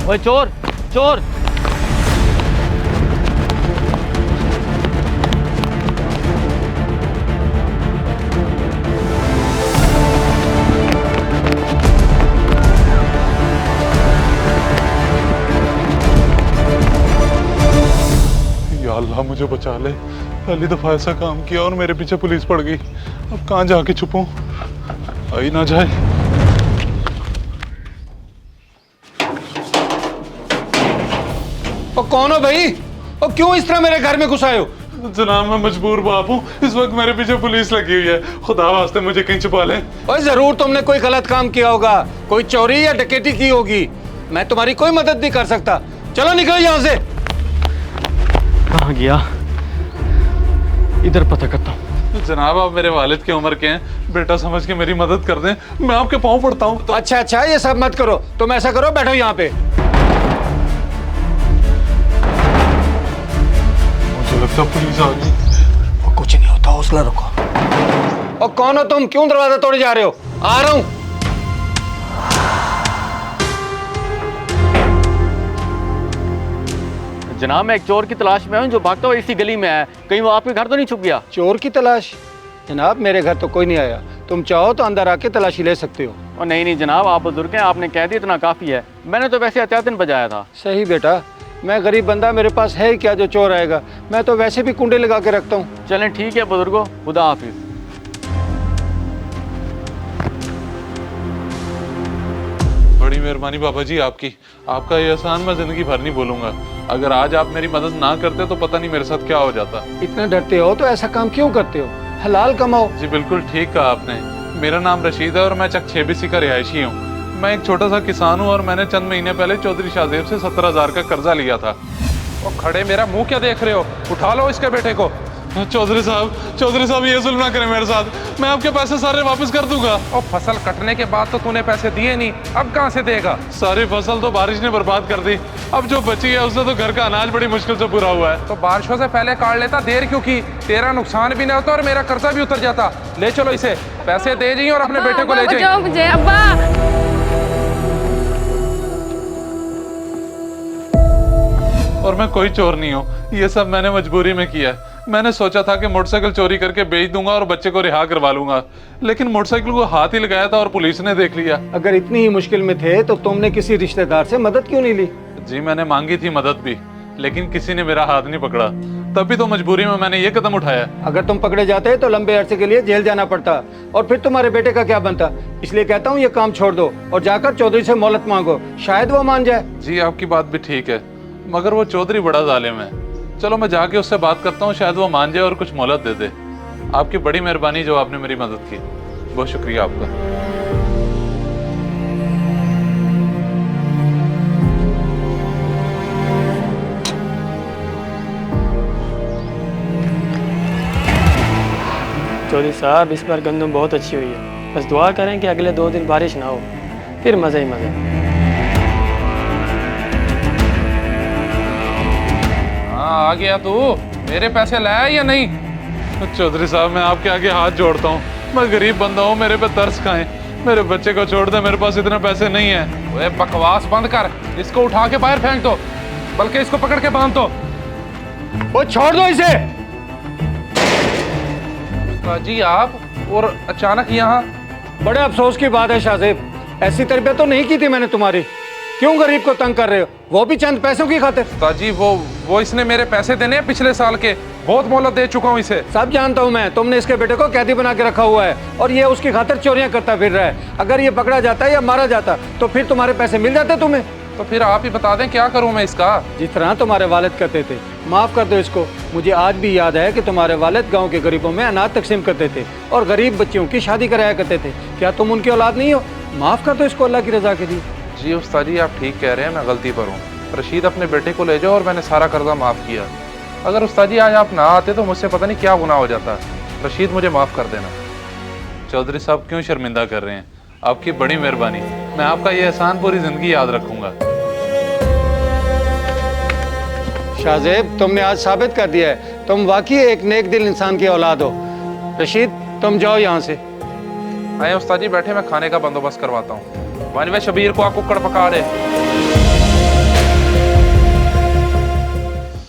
ओए चोर चोर। या अल्लाह मुझे बचा ले। पहली दफा ऐसा काम किया और मेरे पीछे पुलिस पड़ गई। अब कहाँ जाके छुपूं? आई ना जाए। और कौन हो भाई? और क्यों इस तरह मेरे घर में घुस आए हो? जनाब मैं मजबूर बाप हूँ, इस वक्त मेरे पीछे पुलिस लगी हुई है, खुदा वास्ते मुझे कहीं छुपा लें। और जरूर तुमने कोई गलत काम किया होगा, कोई चोरी या डकैती की होगी। मैं तुम्हारी कोई मदद नहीं कर सकता। चलो निकलो यहाँ से। कहाँ गया? इधर पता करता हूँ। जनाब आप मेरे वालिद की उम्र के हैं, बेटा समझ के मेरी मदद कर दें, मैं आपके पाँव पड़ता हूँ। अच्छा अच्छा, ये सब मत करो। तुम ऐसा करो, बैठो यहाँ पे। मुझे लगता पुलिस आ गई। वो कुछ नहीं होता, हौसला रखो। और कौन हो तुम? क्यों दरवाजा तोड़े जा रहे हो? आ रहा हूँ। जनाब मैं एक चोर की तलाश में हूँ जो भागता हुआ इसी गली में है। कहीं वो आपके घर तो नहीं छुप गया? चोर की तलाश? जनाब मेरे घर तो कोई नहीं आया। तुम चाहो तो अंदर आके तलाशी ले सकते हो। और नहीं नहीं जनाब, आप बुजुर्ग हैं, आपने कह दिया इतना काफ़ी है। मैंने तो वैसे एहतियातन बजाया था। सही बेटा, मैं गरीब बंदा, मेरे पास है क्या जो चोर आएगा? मैं तो वैसे भी कुंडे लगा के रखता हूँ। चलें ठीक है बुजुर्गो, खुदा हाफिज। बड़ी मेहरबानी बाबा जी आपकी, आपका ये एहसान मैं जिंदगी भर नहीं भूलूंगा। अगर आज आप मेरी मदद ना करते तो पता नहीं मेरे साथ क्या हो जाता। इतना डरते हो तो ऐसा काम क्यों करते हो? हलाल कमाओ। जी बिल्कुल ठीक कहा आपने। मेरा नाम रशीद है और मैं चक 6BC का रिहायशी हूँ। मैं एक छोटा सा किसान हूँ और मैंने चंद महीने पहले चौधरी शाहजेब से 17,000 का कर्जा लिया था। और खड़े मेरा मुंह क्या देख रहे हो? उठा लो इसके बेटे को। चौधरी साहब ये जुल्म ना करें मेरे साथ, मैं आपके पैसे सारे वापस कर दूंगा। और फसल कटने के बाद तो तूने पैसे दिए नहीं, अब कहाँ से देगा? सारी फसल तो बारिश ने बर्बाद कर दी, अब जो बची है उससे तो घर का अनाज बड़ी मुश्किल से पूरा हुआ है। तो बारिशों से पहले काट लेता, देर क्यों की? तेरा नुकसान भी ना होता और मेरा कर्जा भी उतर जाता। ले चलो इसे, पैसे दे जाइए और अपने बेटे को ले जाइए। मुझे अब्बा। और मैं कोई चोर नहीं हूँ, ये सब मैंने मजबूरी में किया है। मैंने सोचा था कि मोटरसाइकिल चोरी करके बेच दूंगा और बच्चे को रिहा करवा लूंगा, लेकिन मोटरसाइकिल को हाथ ही लगाया था और पुलिस ने देख लिया। अगर इतनी ही मुश्किल में थे तो तुमने किसी रिश्तेदार से मदद क्यों नहीं ली? जी मैंने मांगी थी मदद भी, लेकिन किसी ने मेरा हाथ नहीं पकड़ा, तभी तो मजबूरी में मैंने ये कदम उठाया। अगर तुम पकड़े जाते तो लंबे अरसे के लिए जेल जाना पड़ता और फिर तुम्हारे बेटे का क्या बनता। इसलिए कहता हूँ ये काम छोड़ दो और जाकर चौधरी से मोहलत मांगो, शायद वो मान जाए। जी आपकी बात भी ठीक है, मगर वो चौधरी बड़ा जालिम है। चलो मैं जाके उससे बात करता हूँ, शायद वो मान जाए और कुछ मोहलत दे दे। आपकी बड़ी मेहरबानी जो आपने मेरी मदद की, बहुत शुक्रिया आपका। चौधरी साहब इस बार गंदम बहुत अच्छी हुई है, बस दुआ करें कि अगले 2 दिन बारिश ना हो, फिर मज़े ही मज़े। हाँ आ गया तू, मेरे पैसे लाया या नहीं? चौधरी साहब मैं आपके आगे हाथ जोड़ता हूँ, मैं गरीब बंदा हूँ, मेरे पे तरस खाएं, मेरे बच्चे को छोड़ दे, मेरे पास इतने पैसे नहीं है। ओए बकवास बंद कर, इसको उठा के बाहर फेंक दो, बल्कि इसको पकड़ के बांध दो। वो छोड़ दो इसे। जी आप और अचानक यहाँ? बड़े अफसोस की बात है शाहजेब, ऐसी तरबियत तो नहीं की थी मैंने तुम्हारी। क्यों गरीब को तंग कर रहे हो, वो भी चंद पैसों की खातिर? ताजी वो इसने मेरे पैसे देने हैं पिछले साल के, बहुत मोहलत दे चुका हूँ इसे। सब जानता हूँ मैं, तुमने इसके बेटे को कैदी बना के रखा हुआ है और ये उसकी खातिर चोरियां करता फिर रहा है। अगर ये पकड़ा जाता या मारा जाता तो फिर तुम्हारे पैसे मिल जाते तुम्हें। तो फिर आप ही बता दें क्या करूँ मैं इसका? जिस तरह तुम्हारे वालिद करते थे, माफ कर दो इसको। मुझे आज भी याद है कि तुम्हारे वालिद गांव के गरीबों में अनाज तकसीम करते थे और गरीब बच्चियों की शादी कराया करते थे। क्या तुम उनकी औलाद नहीं हो? माफ कर दो इसको अल्लाह की रजा के लिए। जी उस्ताद जी आप ठीक कह रहे हैं, मैं गलती पर हूँ। रशीद अपने बेटे को ले जाओ और मैंने सारा कर्जा माफ़ किया। अगर उस्ताद जी आज आप ना आते तो मुझसे पता नहीं क्या गुनाह हो जाता। रशीद मुझे माफ़ कर देना। चौधरी साहब क्यों शर्मिंदा कर रहे हैं, आपकी बड़ी मेहरबानी, मैं आपका ये एहसान पूरी जिंदगी याद रखूंगा। शाहजेब तुमने आज साबित कर दिया है तुम वाकई एक नेक दिल इंसान की औलाद हो। रशीद तुम जाओ यहाँ से। आए उस्ताद जी बैठे, मैं खाने का बंदोबस्त करवाता हूँ। वानवे शबीर को आप कुक्कड़ पका दे।